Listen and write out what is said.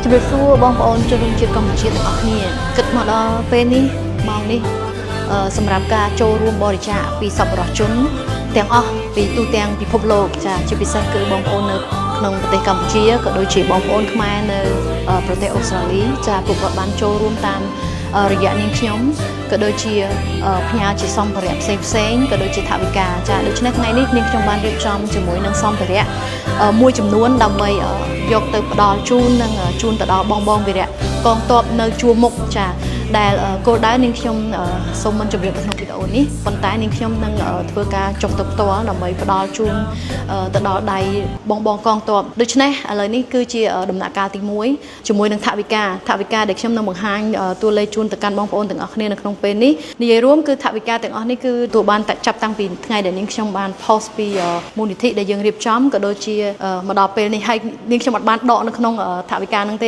ជំរាបសួរបងប្អូនជនរួមជាតិកម្ពុជាទាំងអស់គ្នាគិតមកដល់ពេលនេះម៉ោងនេះសម្រាប់ការចូលរួមបរិច្ចាគពីសប្បុរសជនទាំងអស់ពីទូទាំងពិភពលោកចាជាពិសេសគឺបងប្អូននៅក្នុងប្រទេសកម្ពុជាក៏ដូចជាបងប្អូនខ្មែរនៅប្រទេសអូស្ត្រាលីចាពួកគាត់បានចូលរួមតាមរយៈនាងខ្ញុំក៏ដូចជាផ្ញើជាសម្ភារៈផ្សេងក៏ដូចជាថវិកាចាដូច្នេះថ្ងៃនេះនាងខ្ញុំបានរៀបចំជាមួយនឹងសម្ភារៈមួយចំនួនដើម្បីយកទៅផ្ដល់ជូននិងជូនទៅដល់បងវីរៈកងទ័ពនៅជួរមុខចាដែលគោលដៅនាងខ្ញុំសូមមិនជម្រាបនៅក្នុងវីដេអូនេះប៉ុន្តែនាងខ្ញុំនឹងធ្វើការចុះទៅផ្ទាល់ដើម្បីផ្ដល់ជូនទៅដល់ដៃបងកងទ័ពដូច្នេះឥឡូវនេះគឺជាដំណាក់កាលទី1ជាមួយនឹងថវិកាដែលខ្ញុំនឹងបង្ហាញតួលេខជូនទៅកាន់បងប្អូនទាំងអស់គ្នានៅក្នុងពេលនេះនិយាយរួមគឺថវិកាទាំងអស់នេះគឺទទួលបានចាប់តាំងពីថ្ងៃដែលនាងខ្ញុំបាន post ពីមូលនិធិដែលយើងរៀបចំក៏ដូចជាមកដល់ពេលនេះហើយនាងខ្ញុំអត់បានដកនៅក្នុងថវិកាហ្នឹងទេ